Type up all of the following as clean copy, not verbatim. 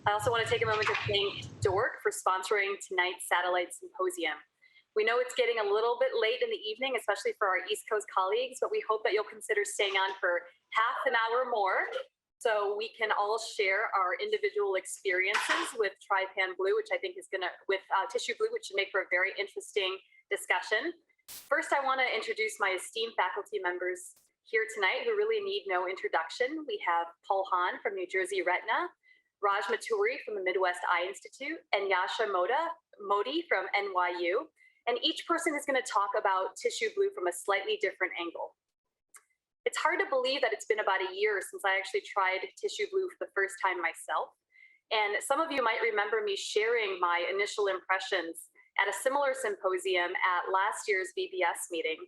I also want to take a moment to thank D.O.R.C for sponsoring tonight's satellite symposium. We know it's getting a little bit late in the evening, especially for our East Coast colleagues, but we hope that you'll consider staying on for half an hour more so we can all share our individual experiences with TrisUBlue, which I think is with TissueBlue, which should make for a very interesting discussion. First, I want to introduce my esteemed faculty members here tonight who really need no introduction. We have Paul Hahn from New Jersey Retina, Raj Maturi from the Midwest Eye Institute, and Yasha Modi from NYU. And each person is going to talk about TissueBlue from a slightly different angle. It's hard to believe that it's been about a year since I actually tried TissueBlue for the first time myself. And some of you might remember me sharing my initial impressions at a similar symposium at last year's VBS meeting.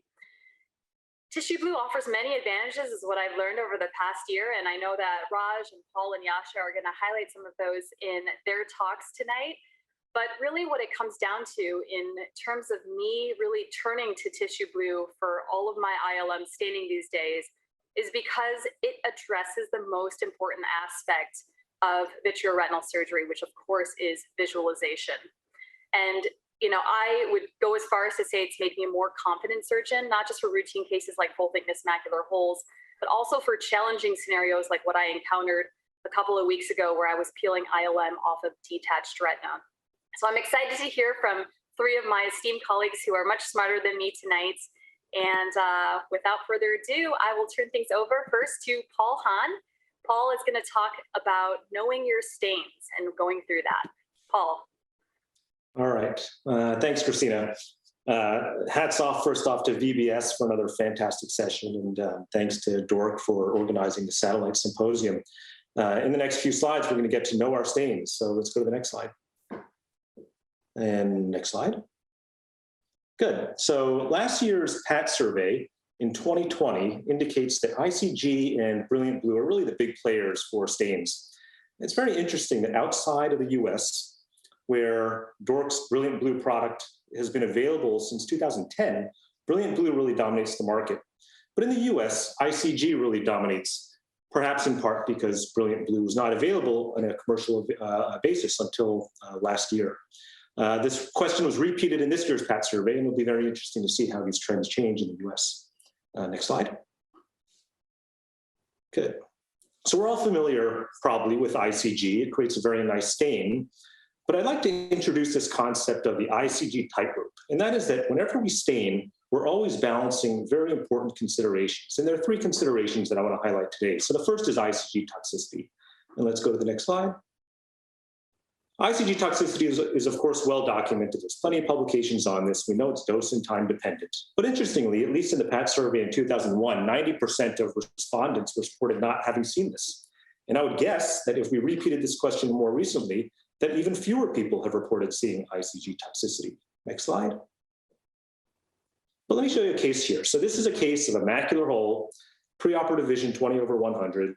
TissueBlue offers many advantages, is what I've learned over the past year, and I know that Raj and Paul and Yasha are going to highlight some of those in their talks tonight. But really what it comes down to in terms of me really turning to TissueBlue for all of my ILM staining these days is because it addresses the most important aspect of vitreoretinal surgery, which of course is visualization. And I would go as far as to say it's made me a more confident surgeon, not just for routine cases like full thickness macular holes, but also for challenging scenarios like what I encountered a couple of weeks ago where I was peeling ILM off of detached retina. So I'm excited to hear from three of my esteemed colleagues who are much smarter than me tonight. And without further ado, I will turn things over first to Paul Hahn. Paul is going to talk about knowing your stains and going through that. Paul. All right. Thanks, Christina. Hats off, first off, to VBS for another fantastic session. And thanks to D.O.R.C for organizing the satellite symposium. In the next few slides, we're going to get to know our stains. So let's go to the next slide. And next slide. Good. So last year's PAT survey in 2020 indicates that ICG and Brilliant Blue are really the big players for stains. It's very interesting that outside of the US, where D.O.R.C's Brilliant Blue product has been available since 2010, Brilliant Blue really dominates the market. But in the US, ICG really dominates, perhaps in part because Brilliant Blue was not available on a commercial basis until last year. This question was repeated in this year's PAT survey, and it'll be very interesting to see how these trends change in the US. Next slide. Good. So we're all familiar probably with ICG. It creates a very nice stain. But I'd like to introduce this concept of the ICG tightrope. And that is that whenever we stain, we're always balancing very important considerations. And there are three considerations that I want to highlight today. So the first is ICG toxicity. And let's go to the next slide. ICG toxicity is of course well documented. There's plenty of publications on this. We know it's dose and time dependent. But interestingly, at least in the PAT survey in 2001, 90% of respondents reported not having seen this. And I would guess that if we repeated this question more recently, that even fewer people have reported seeing ICG toxicity. Next slide. But let me show you a case here. So this is a case of a macular hole, preoperative vision 20/100,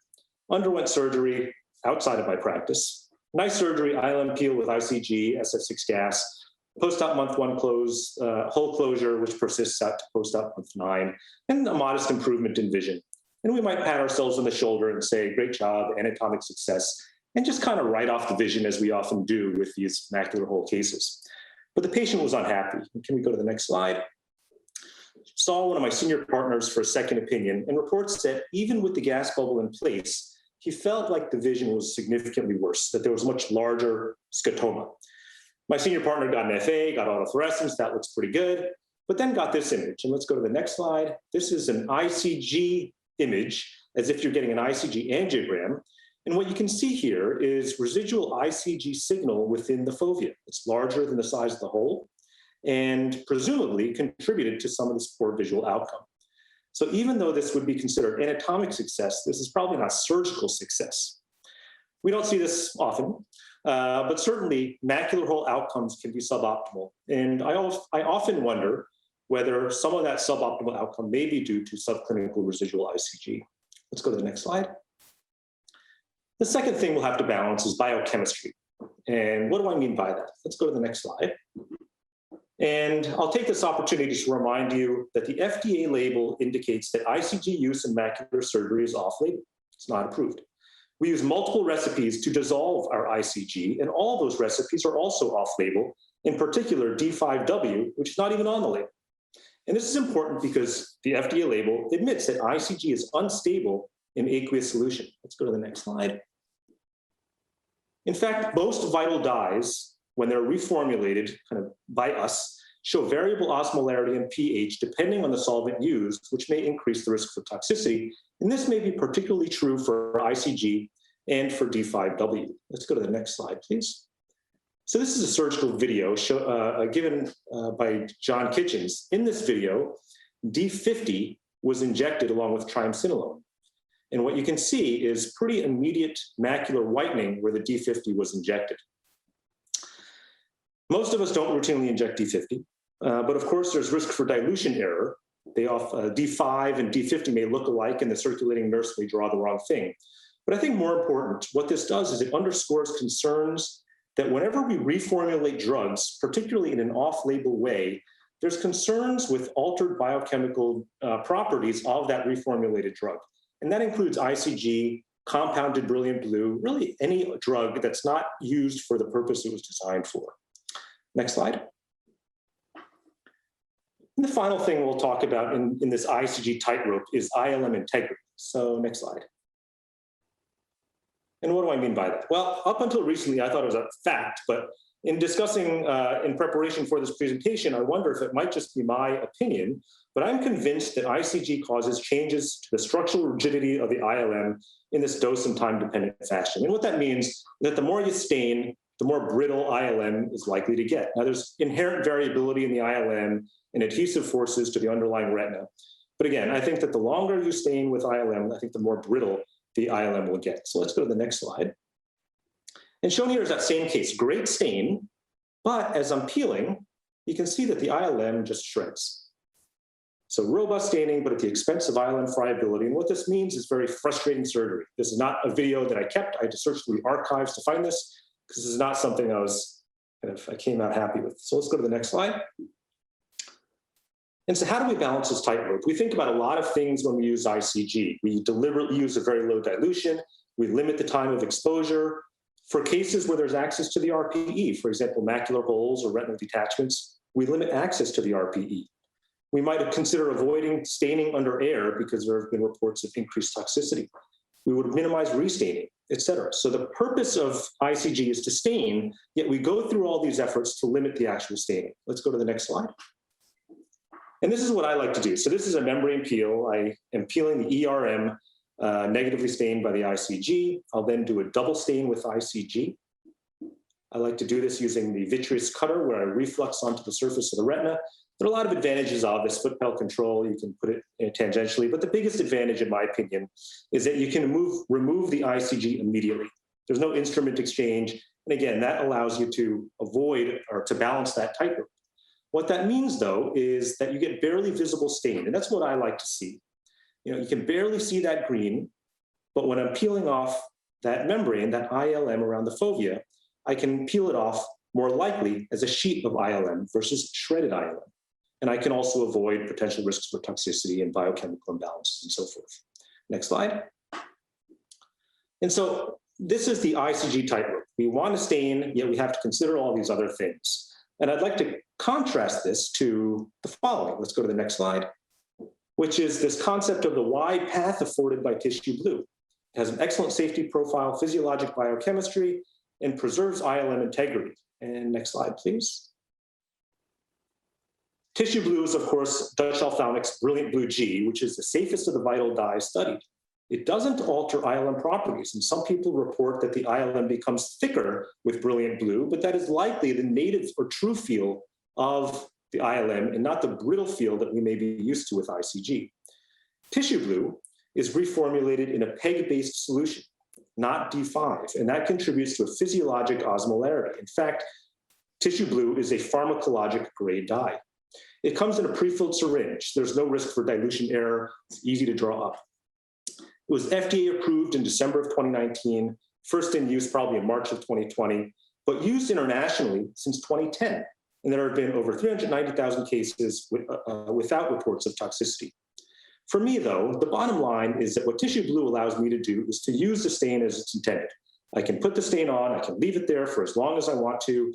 underwent surgery outside of my practice. Nice surgery, ILM peel with ICG, SF6 gas, post-op month 1 close, hole closure, which persists out to post-op month 9, and a modest improvement in vision. And we might pat ourselves on the shoulder and say, great job, anatomic success, and just kind of write off the vision as we often do with these macular hole cases. But the patient was unhappy. Can we go to the next slide? Saw one of my senior partners for a second opinion and reports that even with the gas bubble in place, he felt like the vision was significantly worse, that there was much larger scotoma. My senior partner got an FA, got autofluorescence, that looks pretty good, but then got this image. And let's go to the next slide. This is an ICG image, as if you're getting an ICG angiogram. And what you can see here is residual ICG signal within the fovea. It's larger than the size of the hole and presumably contributed to some of this poor visual outcome. So even though this would be considered anatomic success, this is probably not surgical success. We don't see this often, but certainly macular hole outcomes can be suboptimal. And I often wonder whether some of that suboptimal outcome may be due to subclinical residual ICG. Let's go to the next slide. The second thing we'll have to balance is biochemistry. And what do I mean by that? Let's go to the next slide. And I'll take this opportunity to remind you that the FDA label indicates that ICG use in macular surgery is off-label. It's not approved. We use multiple recipes to dissolve our ICG, and all those recipes are also off-label, in particular D5W, which is not even on the label. And this is important because the FDA label admits that ICG is unstable in aqueous solution. Let's go to the next slide. In fact, most vital dyes, when they're reformulated kind of by us, show variable osmolarity and pH depending on the solvent used, which may increase the risk for toxicity. And this may be particularly true for ICG and for D5W. Let's go to the next slide, please. So this is a surgical video given by John Kitchens. In this video, D50 was injected along with triamcinolone. And what you can see is pretty immediate macular whitening where the D50 was injected. Most of us don't routinely inject D50, but of course there's risk for dilution error. D5 and D50 may look alike and the circulating nurse may draw the wrong thing. But I think more important, what this does is it underscores concerns that whenever we reformulate drugs, particularly in an off-label way, there's concerns with altered biochemical properties of that reformulated drug. And that includes ICG, compounded brilliant blue, really any drug that's not used for the purpose it was designed for. Next slide. And the final thing we'll talk about in this ICG tightrope is ILM integrity. So next slide. And what do I mean by that? Well, up until recently, I thought it was a fact, but in discussing in preparation for this presentation, I wonder if it might just be my opinion, but I'm convinced that ICG causes changes to the structural rigidity of the ILM in this dose and time dependent fashion. And what that means is that the more you stain, the more brittle ILM is likely to get. Now, there's inherent variability in the ILM and adhesive forces to the underlying retina. But again, I think that the longer you stain with ILM, I think the more brittle the ILM will get. So let's go to the next slide. And shown here is that same case, great stain, but as I'm peeling, you can see that the ILM just shreds. So robust staining, but at the expense of ILM friability. And what this means is very frustrating surgery. This is not a video that I kept. I had to search through the archives to find this, because this is not something I came out happy with. So let's go to the next slide. And so how do we balance this tightrope? We think about a lot of things when we use ICG. We deliberately use a very low dilution. We limit the time of exposure. For cases where there's access to the RPE, for example, macular holes or retinal detachments, we limit access to the RPE. We might consider avoiding staining under air because there have been reports of increased toxicity. We would minimize restaining, et cetera. So the purpose of ICG is to stain, yet we go through all these efforts to limit the actual staining. Let's go to the next slide. And this is what I like to do. So this is a membrane peel. I am peeling the ERM negatively stained by the ICG. I'll then do a double stain with ICG. I like to do this using the vitreous cutter where I reflux onto the surface of the retina. There are a lot of advantages of this foot pedal control. You can put it tangentially, but the biggest advantage, in my opinion, is that you can remove the ICG immediately. There's no instrument exchange. And again, that allows you to avoid or to balance that tightrope. What that means, though, is that you get barely visible stain, and that's what I like to see. You can barely see that green, but when I'm peeling off that membrane, that ILM around the fovea, I can peel it off more likely as a sheet of ILM versus shredded ILM. And I can also avoid potential risks for toxicity and biochemical imbalances and so forth. Next slide. And so this is the ICG tightrope. We want to stain, yet we have to consider all these other things. And I'd like to contrast this to the following. Let's go to the next slide, which is this concept of the wide path afforded by TissueBlue. It has an excellent safety profile, physiologic biochemistry, and preserves ILM integrity. And next slide, please. TissueBlue is, of course, Dutch ophthalmic's Brilliant Blue G, which is the safest of the vital dyes studied. It doesn't alter ILM properties, and some people report that the ILM becomes thicker with Brilliant Blue, but that is likely the native or true feel of the ILM and not the brittle feel that we may be used to with ICG. TissueBlue is reformulated in a PEG-based solution, not D5, and that contributes to a physiologic osmolarity. In fact, TissueBlue is a pharmacologic grade dye. It comes in a pre-filled syringe. There's no risk for dilution error. It's easy to draw up. It was FDA approved in December of 2019, first in use probably in March of 2020, but used internationally since 2010. And there have been over 390,000 cases without reports of toxicity. For me, though, the bottom line is that what TissueBlue allows me to do is to use the stain as it's intended. I can put the stain on, I can leave it there for as long as I want to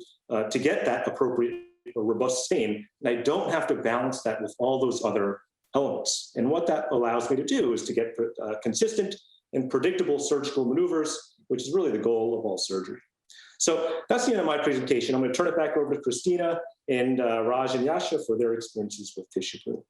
get that appropriate or robust stain, and I don't have to balance that with all those other elements. And what that allows me to do is to get consistent and predictable surgical maneuvers, which is really the goal of all surgery. So that's the end of my presentation. I'm going to turn it back over to Christina and Raj and Yasha for their experiences with TissueBlue.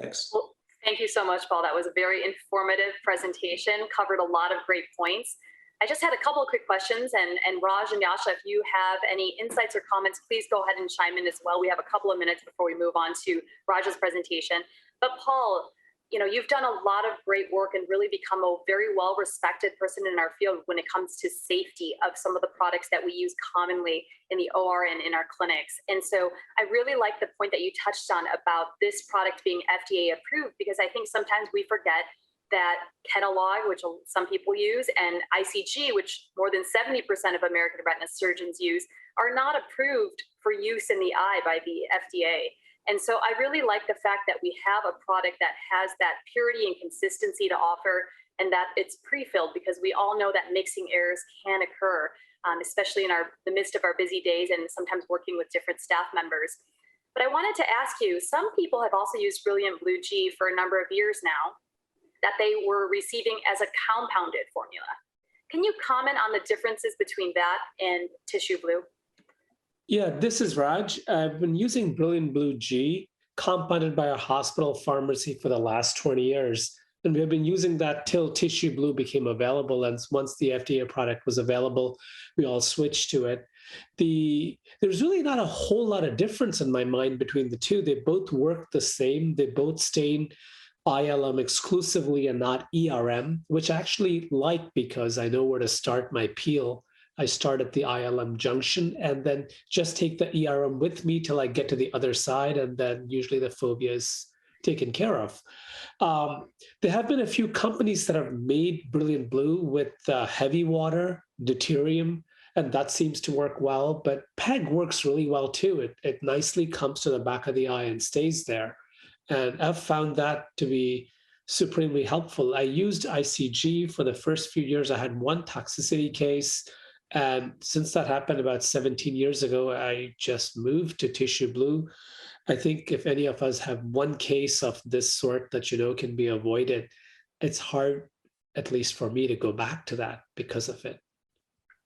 Thanks. Well, thank you so much, Paul. That was a very informative presentation, covered a lot of great points. I just had a couple of quick questions, and Raj and Yasha, if you have any insights or comments, please go ahead and chime in as well. We have a couple of minutes before we move on to Raj's presentation. But Paul, you've done a lot of great work and really become a very well-respected person in our field when it comes to safety of some of the products that we use commonly in the OR and in our clinics. And so I really like the point that you touched on about this product being FDA approved, because I think sometimes we forget that Kenalog, which some people use, and ICG, which more than 70% of American retina surgeons use, are not approved for use in the eye by the FDA. And so I really like the fact that we have a product that has that purity and consistency to offer, and that it's pre-filled, because we all know that mixing errors can occur, especially in the midst of our busy days and sometimes working with different staff members. But I wanted to ask you, some people have also used Brilliant Blue G for a number of years now that they were receiving as a compounded formula. Can you comment on the differences between that and TissueBlue? Yeah, this is Raj. I've been using Brilliant Blue G, compounded by a hospital pharmacy for the last 20 years. And we have been using that till TissueBlue became available. And once the FDA product was available, we all switched to it. There's really not a whole lot of difference in my mind between the two. They both work the same. They both stain ILM exclusively and not ERM, which I actually like because I know where to start my peel. I start at the ILM junction and then just take the ERM with me till I get to the other side, and then usually the fovea is taken care of. There have been a few companies that have made Brilliant Blue with heavy water, deuterium, and that seems to work well, but PEG works really well too. It nicely comes to the back of the eye and stays there. And I've found that to be supremely helpful. I used ICG for the first few years. I had one toxicity case. And since that happened about 17 years ago, I just moved to TissueBlue. I think if any of us have one case of this sort that can be avoided, it's hard, at least for me, to go back to that because of it.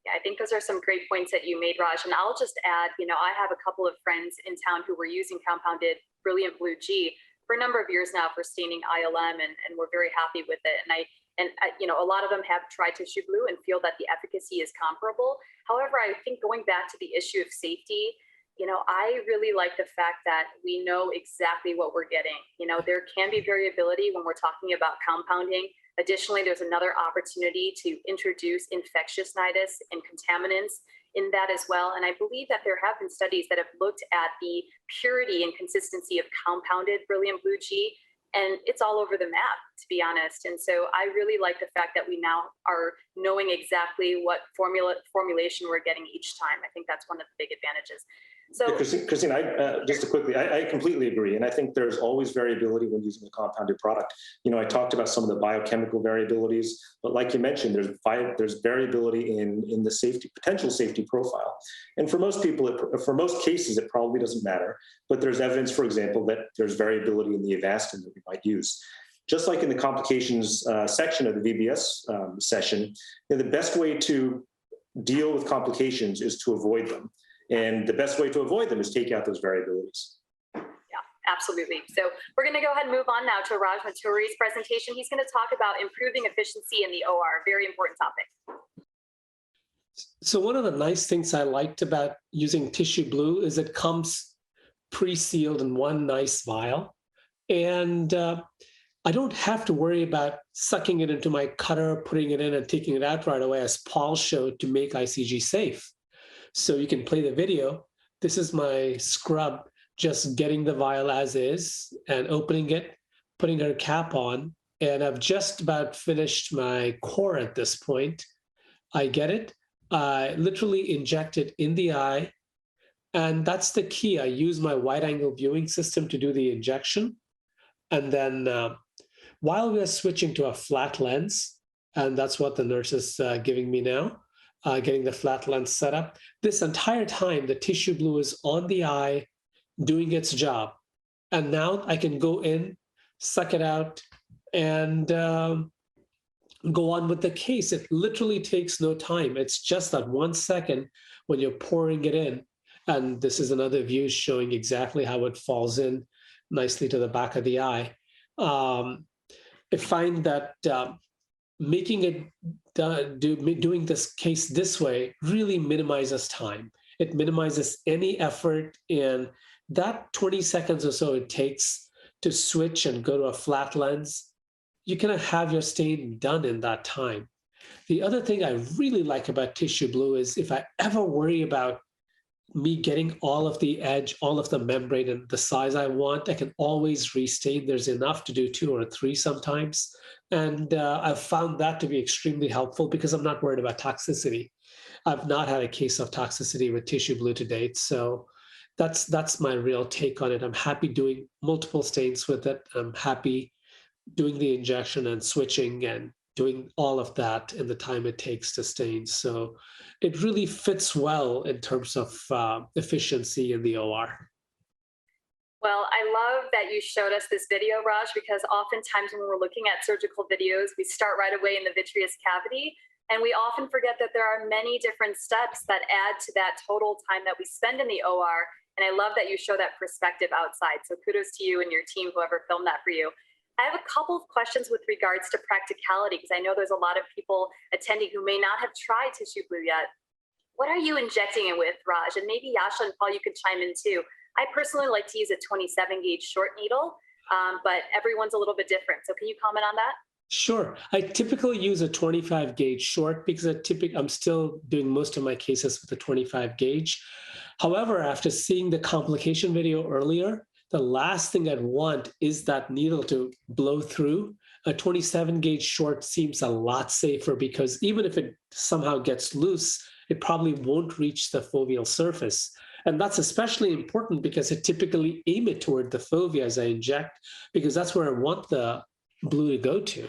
Yeah, I think those are some great points that you made, Raj. And I'll just add, I have a couple of friends in town who were using compounded Brilliant Blue G for a number of years now for staining ILM, and we're very happy with it. And a lot of them have tried TissueBlue and feel that the efficacy is comparable. However, I think going back to the issue of safety, I really like the fact that we know exactly what we're getting. There can be variability when we're talking about compounding. Additionally, there's another opportunity to introduce infectiousness and contaminants in that as well. And I believe that there have been studies that have looked at the purity and consistency of compounded Brilliant Blue G, and it's all over the map, to be honest. And so I really like the fact that we now are knowing exactly what formulation we're getting each time. I think that's one of the big advantages. So, yeah, Christine, just quickly, I completely agree. And I think there's always variability when using a compounded product. I talked about some of the biochemical variabilities, but like you mentioned, there's variability in the potential safety profile. And for most people, for most cases, it probably doesn't matter. But there's evidence, for example, that there's variability in the Avastin that we might use. Just like in the complications section of the VBS session, the best way to deal with complications is to avoid them. And the best way to avoid them is take out those variabilities. Yeah, absolutely. So we're going to go ahead and move on now to Raj Maturi's presentation. He's going to talk about improving efficiency in the OR, very important topic. So one of the nice things I liked about using TissueBlue is it comes pre-sealed in one nice vial. And I don't have to worry about sucking it into my cutter, putting it in and taking it out right away, as Paul showed, to make ICG safe. So you can play the video. This is my scrub, just getting the vial as is and opening it, putting her cap on. And I've just about finished my core at this point. I get it. I literally inject it in the eye. And that's the key. I use my wide angle viewing system to do the injection. And then while we are switching to a flat lens, and that's what the nurse is giving me now, getting the flat lens set up, this entire time, the TissueBlue is on the eye doing its job. And now I can go in, suck it out, and go on with the case. It literally takes no time. It's just that 1 second when you're pouring it in. And this is another view showing exactly how it falls in nicely to the back of the eye. I find that making it doing this case this way really minimizes time. It minimizes any effort, and that 20 seconds or so it takes to switch and go to a flat lens, you can have your stain done in that time. The other thing I really like about TissueBlue is if I ever worry about me getting all of the edge, all of the membrane and the size I want, I can always restain. There's enough to do 2 or 3 sometimes. And I've found that to be extremely helpful because I'm not worried about toxicity. I've not had a case of toxicity with TissueBlue to date. So that's my real take on it. I'm happy doing multiple stains with it. I'm happy doing the injection and switching and doing all of that in the time it takes to stain. So it really fits well in terms of efficiency in the OR. Well, I love that you showed us this video, Raj, because oftentimes when we're looking at surgical videos, we start right away in the vitreous cavity. And we often forget that there are many different steps that add to that total time that we spend in the OR. And I love that you show that perspective outside. So kudos to you and your team, whoever filmed that for you. I have a couple of questions with regards to practicality, because I know there's a lot of people attending who may not have tried TissueBlue yet. What are you injecting it with, Raj? And maybe Yasha and Paul, you could chime in too. I personally like to use a 27 gauge short needle, but everyone's a little bit different. So can you comment on that? Sure. I typically use a 25 gauge short because I'm still doing most of my cases with a 25 gauge. However, after seeing the complication video earlier, the last thing I'd want is that needle to blow through. A 27 gauge short seems a lot safer because even if it somehow gets loose, it probably won't reach the foveal surface. And that's especially important because I typically aim it toward the fovea as I inject, because that's where I want the blue to go to.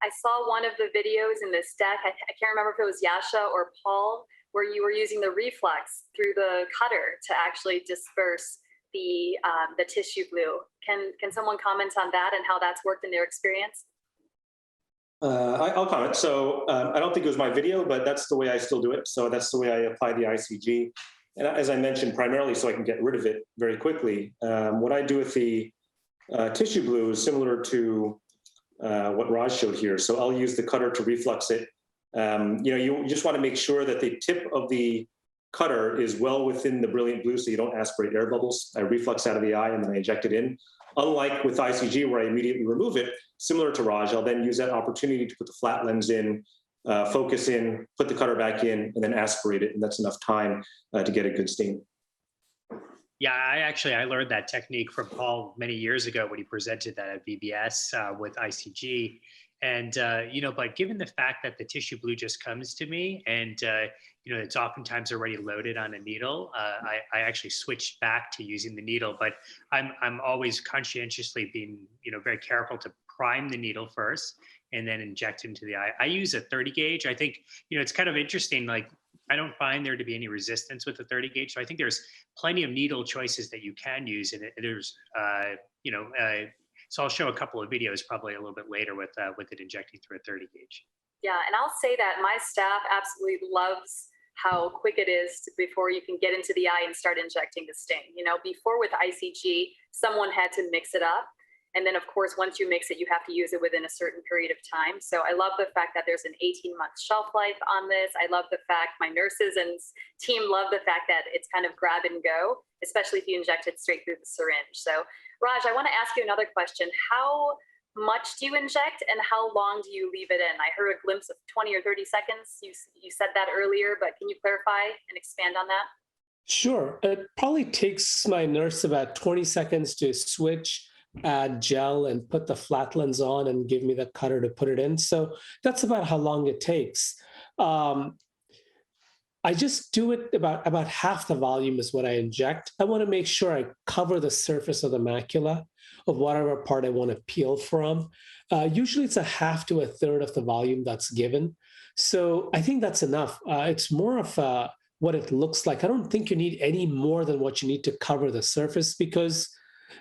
I saw one of the videos in this deck. I can't remember if it was Yasha or Paul, where you were using the reflex through the cutter to actually disperse the TissueBlue. Can someone comment on that and how that's worked in their experience? I'll comment. So I don't think it was my video, but that's the way I still do it. So that's the way I apply the ICG. And as I mentioned, primarily so I can get rid of it very quickly. What I do with the TissueBlue is similar to what Raj showed here. So I'll use the cutter to reflux it. You just want to make sure that the tip of the cutter is well within the brilliant blue so you don't aspirate air bubbles. I reflux out of the eye and then I inject it in. Unlike with ICG where I immediately remove it, similar to Raj, I'll then use that opportunity to put the flat lens in, focus in, put the cutter back in, and then aspirate it. And that's enough time to get a good stain. Yeah, I learned that technique from Paul many years ago when he presented that at VBS with ICG. And, but given the fact that the TissueBlue just comes to me and, it's oftentimes already loaded on a needle, I actually switched back to using the needle, but I'm always conscientiously being, very careful to prime the needle first and then inject into the eye. I use a 30 gauge. I think, it's kind of interesting, like, I don't find there to be any resistance with the 30 gauge. So I think there's plenty of needle choices that you can use. And there's, so I'll show a couple of videos probably a little bit later with it injecting through a 30 gauge. Yeah, and I'll say that my staff absolutely loves how quick it is before you can get into the eye and start injecting the stain. Before with ICG, someone had to mix it up. And then, of course, once you mix it, you have to use it within a certain period of time. So I love the fact that there's an 18-month shelf life on this. I love the fact my nurses and team love the fact that it's kind of grab and go, especially if you inject it straight through the syringe. So, Raj, I want to ask you another question. How much do you inject and how long do you leave it in? I heard a glimpse of 20 or 30 seconds. You said that earlier, but can you clarify and expand on that? Sure. It probably takes my nurse about 20 seconds to switch, add gel, and put the flat lens on and give me the cutter to put it in. So that's about how long it takes. I just do it about half the volume is what I inject. I want to make sure I cover the surface of the macula of whatever part I want to peel from. Usually it's a half to a third of the volume that's given. So I think that's enough. It's more of what it looks like. I don't think you need any more than what you need to cover the surface because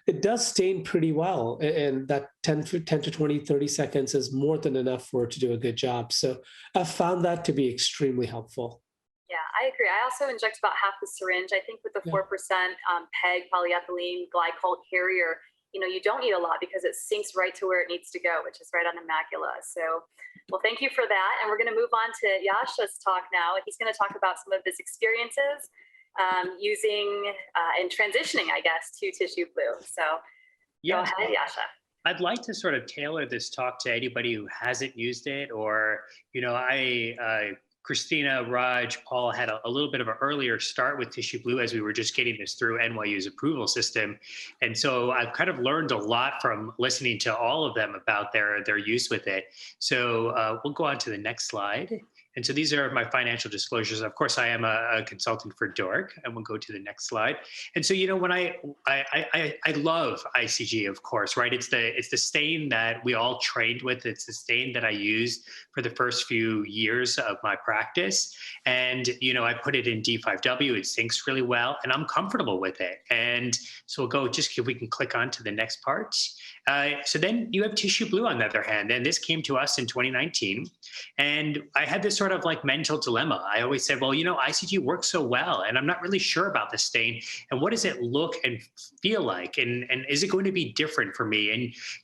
it does stain pretty well. And that 10 to 20, 30 seconds is more than enough for it to do a good job. So I found that to be extremely helpful. Yeah, I agree. I also inject about half the syringe. I think with the Yeah. 4% PEG polyethylene glycol carrier, you don't need a lot because it sinks right to where it needs to go, which is right on the macula. So, well, thank you for that. And we're going to move on to Yasha's talk now. He's going to talk about some of his experiences using and transitioning, I guess, to TissueBlue. So go Yes. ahead, Yasha. I'd like to sort of tailor this talk to anybody who hasn't used it, or, Christina, Raj, Paul had a little bit of an earlier start with TissueBlue as we were just getting this through NYU's approval system. And so I've kind of learned a lot from listening to all of them about their use with it. So we'll go on to the next slide. And so these are my financial disclosures. Of course, I am a consultant for D.O.R.C, and we'll go to the next slide. And so, when I love ICG, of course, right? It's the stain that we all trained with. It's the stain that I used for the first few years of my practice. And, I put it in D5W. It sinks really well, and I'm comfortable with it. And so we'll go, just if we can click on to the next part. So then you have TissueBlue on the other hand, and this came to us in 2019. And I had this sort of like mental dilemma. I always said, well, ICG works so well, and I'm not really sure about the stain. And what does it look and feel like? And is it going to be different for me?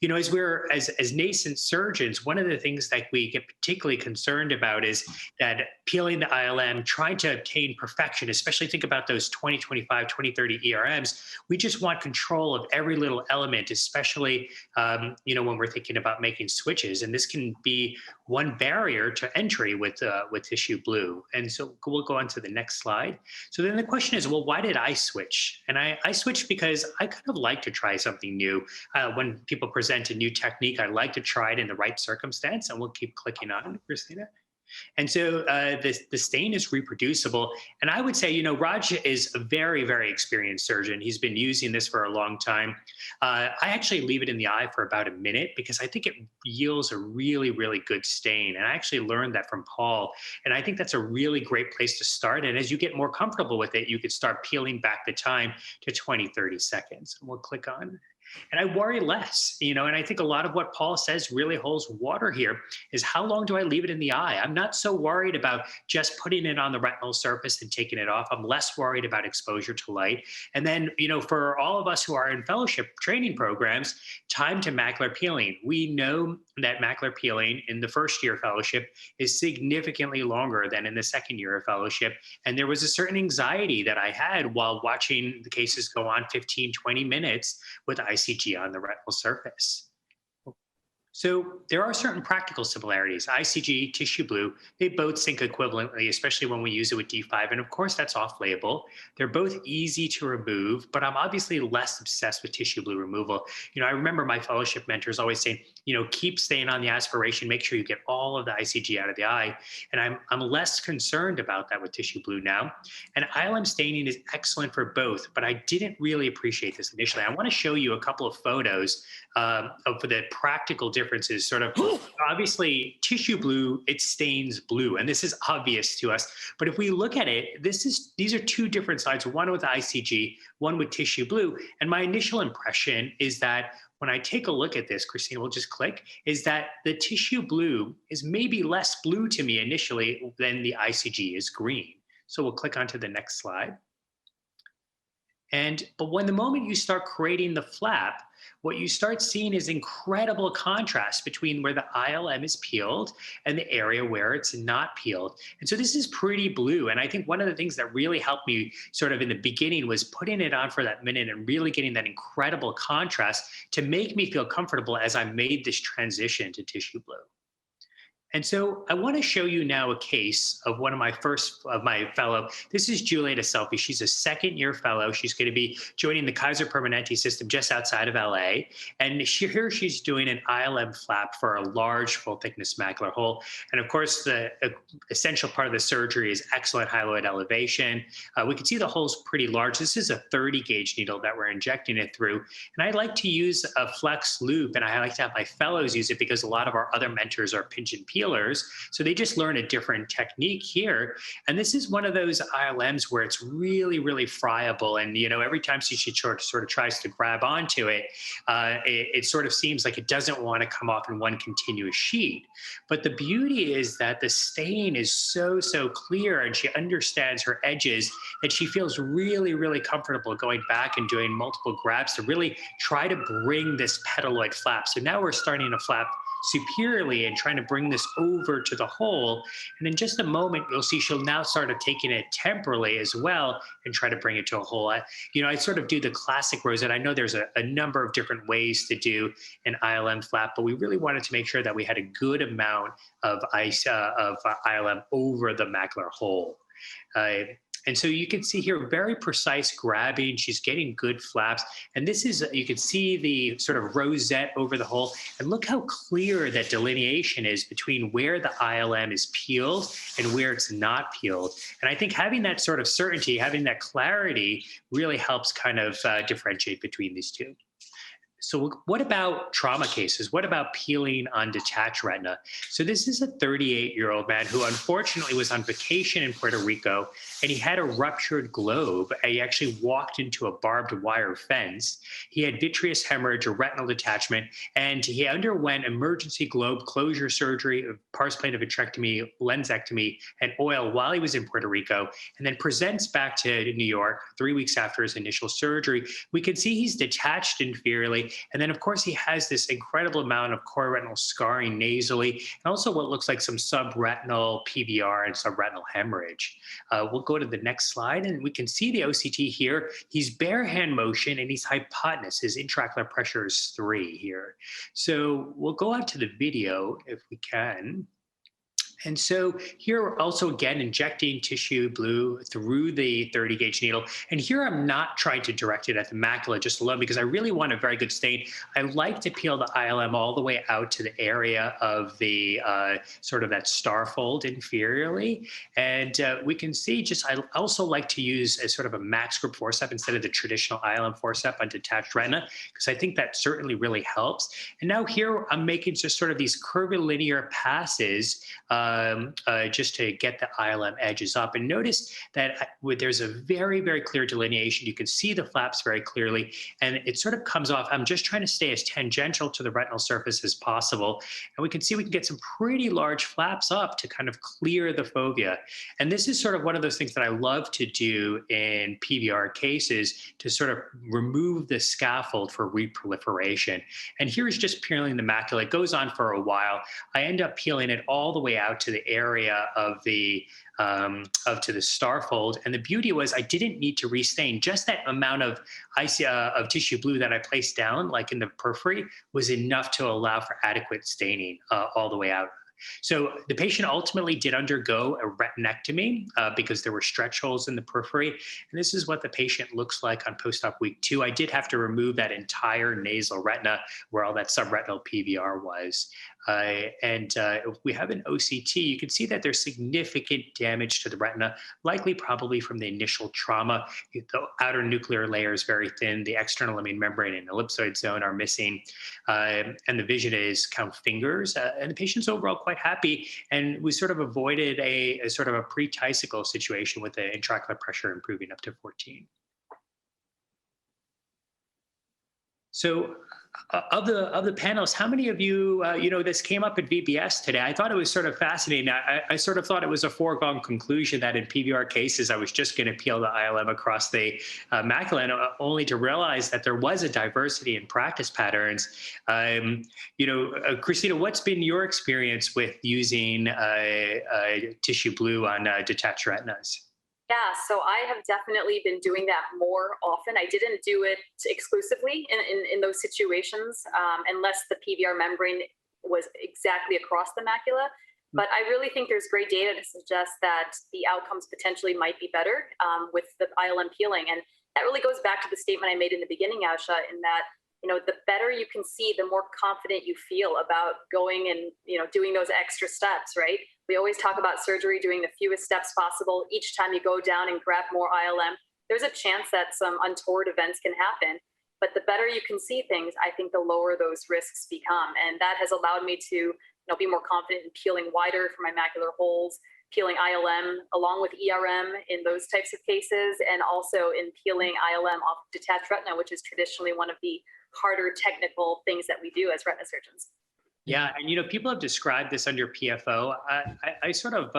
And, as we're, as nascent surgeons, one of the things that we get particularly concerned about is that peeling the ILM, trying to obtain perfection, especially think about those 2025, 2030 ERMs. We just want control of every little element, especially, when we're thinking about making switches. And this can be one barrier to entry with TissueBlue. And so we'll go on to the next slide. So then the question is, well, why did I switch? And I switched because I kind of like to try something new. When people present a new technique, I like to try it in the right circumstance, and we'll keep clicking on, Christina. And so the stain is reproducible. And I would say, Raj is a very, very experienced surgeon. He's been using this for a long time. I actually leave it in the eye for about a minute because I think it yields a really, really good stain. And I actually learned that from Paul. And I think that's a really great place to start. And as you get more comfortable with it, you could start peeling back the time to 20, 30 seconds. We'll click on. And I worry less, and I think a lot of what Paul says really holds water here is how long do I leave it in the eye? I'm not so worried about just putting it on the retinal surface and taking it off. I'm less worried about exposure to light. And then, for all of us who are in fellowship training programs, time to macular peeling. We know that macular peeling in the first year fellowship is significantly longer than in the second year of fellowship. And there was a certain anxiety that I had while watching the cases go on 15, 20 minutes with ICG on the retinal surface. So there are certain practical similarities. ICG, TissueBlue, they both sync equivalently, especially when we use it with D5. And of course, that's off-label. They're both easy to remove, but I'm obviously less obsessed with TissueBlue removal. I remember my fellowship mentors always saying, keep staying on the aspiration, make sure you get all of the ICG out of the eye. And I'm less concerned about that with TissueBlue now. And ILM staining is excellent for both, but I didn't really appreciate this initially. I want to show you a couple of photos of the practical differences. Sort of obviously TissueBlue, it stains blue, and this is obvious to us. But if we look at it, these are two different slides, one with ICG, one with TissueBlue. And my initial impression is that when I take a look at this, Christina will just click, is that the TissueBlue is maybe less blue to me initially than the ICG is green. So we'll click onto the next slide. But when the moment you start creating the flap, what you start seeing is incredible contrast between where the ILM is peeled and the area where it's not peeled. And so this is pretty blue. And I think one of the things that really helped me sort of in the beginning was putting it on for that minute and really getting that incredible contrast to make me feel comfortable as I made this transition to TissueBlue. And so I want to show you now a case of one of my fellow. This is Julieta Selfie. She's a second-year fellow. She's going to be joining the Kaiser Permanente system just outside of LA. And here she's doing an ILM flap for a large full-thickness macular hole. And of course, the essential part of the surgery is excellent hyaloid elevation. We can see the hole's pretty large. This is a 30-gauge needle that we're injecting it through. And I like to use a flex loop, and I like to have my fellows use it because a lot of our other mentors are pinch and peelers. So they just learn a different technique here. And this is one of those ILMs where it's really, really friable. And, every time she sort of tries to grab onto it, it sort of seems like it doesn't want to come off in one continuous sheet. But the beauty is that the stain is so, so clear, and she understands her edges, that she feels really, really comfortable going back and doing multiple grabs to really try to bring this petaloid flap. So now we're starting to flap superiorly and trying to bring this over to the hole. And in just a moment, you'll see she'll now start taking it temporally as well and try to bring it to a hole. I sort of do the classic rosette. I know there's a number of different ways to do an ILM flap, but we really wanted to make sure that we had a good amount of ILM over the macular hole. And so you can see here, very precise grabbing. She's getting good flaps. And this is, you can see the sort of rosette over the hole. And look how clear that delineation is between where the ILM is peeled and where it's not peeled. And I think having that sort of certainty, having that clarity really helps kind of differentiate between these two. So what about trauma cases? What about peeling on detached retina? So this is a 38-year-old man who unfortunately was on vacation in Puerto Rico, and he had a ruptured globe. He actually walked into a barbed wire fence. He had vitreous hemorrhage, a retinal detachment, and he underwent emergency globe closure surgery, pars plana vitrectomy, lensectomy, and oil while he was in Puerto Rico, and then presents back to New York 3 weeks after his initial surgery. We can see he's detached inferiorly. And then, of course, he has this incredible amount of chororetinal scarring nasally, and also what looks like some subretinal PVR and subretinal hemorrhage. We'll go to the next slide, and we can see the OCT here. He's bare hand motion, and he's hypotenuse. His intraocular pressure is 3 here. So we'll go out to the video if we can. And so here we're also, again, injecting TissueBlue through the 30-gauge needle. And here I'm not trying to direct it at the macula just alone because I really want a very good stain. I like to peel the ILM all the way out to the area of the sort of that star fold inferiorly. And we can see I also like to use a sort of a max group forceps instead of the traditional ILM forceps on detached retina, because I think that certainly really helps. And now here I'm making just sort of these curvilinear passes just to get the ILM edges up. And notice that there's a very, very clear delineation. You can see the flaps very clearly, and it sort of comes off. I'm just trying to stay as tangential to the retinal surface as possible. And we can see we can get some pretty large flaps up to kind of clear the fovea. And this is sort of one of those things that I love to do in PVR cases to sort of remove the scaffold for reproliferation. And here's just peeling the macula. It goes on for a while. I end up peeling it all the way out to the area of the to the star fold. And the beauty was I didn't need to restain. Just that amount of TissueBlue that I placed down, like in the periphery, was enough to allow for adequate staining all the way out. So the patient ultimately did undergo a retinectomy because there were stretch holes in the periphery. And this is what the patient looks like on post-op week 2. I did have to remove that entire nasal retina where all that subretinal PVR was. If we have an OCT, you can see that there's significant damage to the retina, likely probably from the initial trauma. The outer nuclear layer is very thin. The external lamine membrane and ellipsoid zone are missing. And the vision is count fingers. And the patient's overall quite happy. And we sort of avoided a sort of a pre-tisical situation with the intraocular pressure improving up to 14. So of the panelists, how many of you, this came up at VBS today? I thought it was sort of fascinating. I sort of thought it was a foregone conclusion that in PVR cases, I was just going to peel the ILM across the macula, and only to realize that there was a diversity in practice patterns. Christina, what's been your experience with using TissueBlue on detached retinas? Yeah, so I have definitely been doing that more often. I didn't do it exclusively in those situations unless the PVR membrane was exactly across the macula. But I really think there's great data to suggest that the outcomes potentially might be better with the ILM peeling. And that really goes back to the statement I made in the beginning, Asha, in that, the better you can see, the more confident you feel about going and, doing those extra steps, right? We always talk about surgery doing the fewest steps possible. Each time you go down and grab more ILM, there's a chance that some untoward events can happen. But the better you can see things, I think the lower those risks become. And that has allowed me to be more confident in peeling wider for my macular holes, peeling ILM along with ERM in those types of cases, and also in peeling ILM off detached retina, which is traditionally one of the harder technical things that we do as retina surgeons. Yeah, and people have described this under PFO. I sort of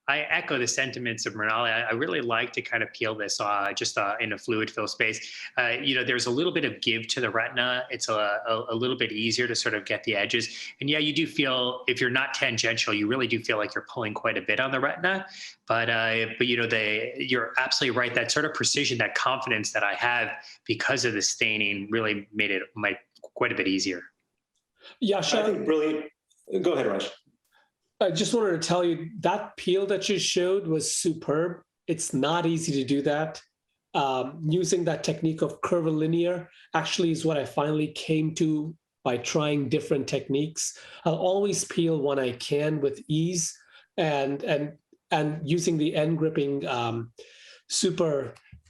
I echo the sentiments of Mrinali. I really like to kind of peel this just in a fluid fill space. There's a little bit of give to the retina. It's a little bit easier to sort of get the edges. And yeah, you do feel, if you're not tangential, you really do feel like you're pulling quite a bit on the retina. But you're absolutely right. That sort of precision, that confidence that I have because of the staining really made it quite a bit easier. Yeah, I think brilliant. Go ahead, Raj. I just wanted to tell you that peel that you showed was superb. It's not easy to do that. Using that technique of curvilinear actually is what I finally came to by trying different techniques. I'll always peel when I can with ease, and using the end gripping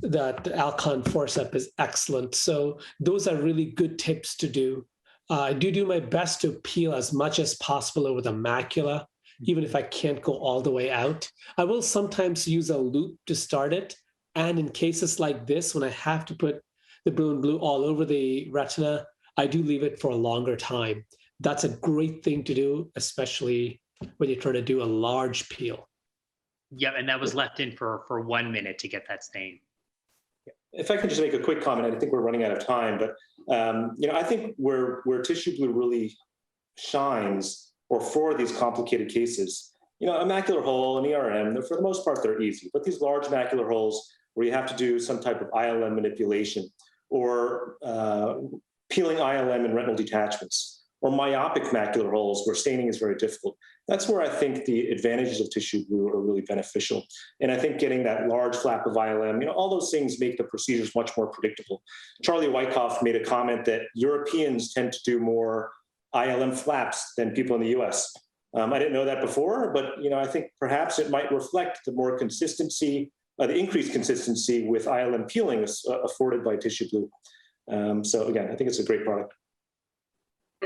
that Alcon forceps is excellent. So those are really good tips to do. I do my best to peel as much as possible over the macula, even if I can't go all the way out. I will sometimes use a loop to start it. And in cases like this, when I have to put the Brilliant Blue all over the retina, I do leave it for a longer time. That's a great thing to do, especially when you're trying to do a large peel. Yeah, and that was left in for 1 minute to get that stain. If I can just make a quick comment, I think we're running out of time, but I think where TissueBlue really shines, or for these complicated cases, a macular hole, an ERM, for the most part, they're easy. But these large macular holes where you have to do some type of ILM manipulation, or peeling ILM in retinal detachments, or myopic macular holes where staining is very difficult. That's where I think the advantages of TissueBlue are really beneficial. And I think getting that large flap of ILM, all those things make the procedures much more predictable. Charlie Wyckoff made a comment that Europeans tend to do more ILM flaps than people in the US. I didn't know that before, but I think perhaps it might reflect the more consistency, the increased consistency with ILM peeling afforded by TissueBlue. So again, I think it's a great product.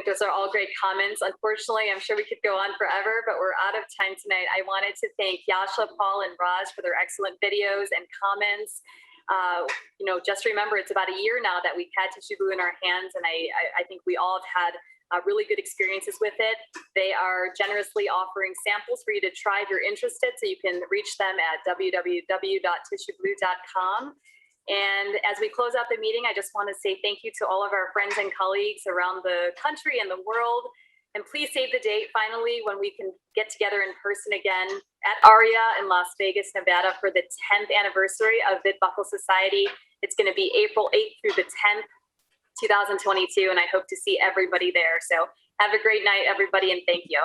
Those are all great comments. Unfortunately, I'm sure we could go on forever, but we're out of time tonight. I wanted to thank Yasha, Paul, and Raj for their excellent videos and comments. Just remember, it's about a year now that we've had TissueBlue in our hands, and I think we all have had really good experiences with it. They are generously offering samples for you to try if you're interested, so you can reach them at www.tissueblue.com. And as we close out the meeting, I just want to say thank you to all of our friends and colleagues around the country and the world. And please save the date finally when we can get together in person again at ARIA in Las Vegas, Nevada for the 10th anniversary of Biochemical Society. It's going to be April 8th through the 10th, 2022, and I hope to see everybody there. So have a great night, everybody, and thank you.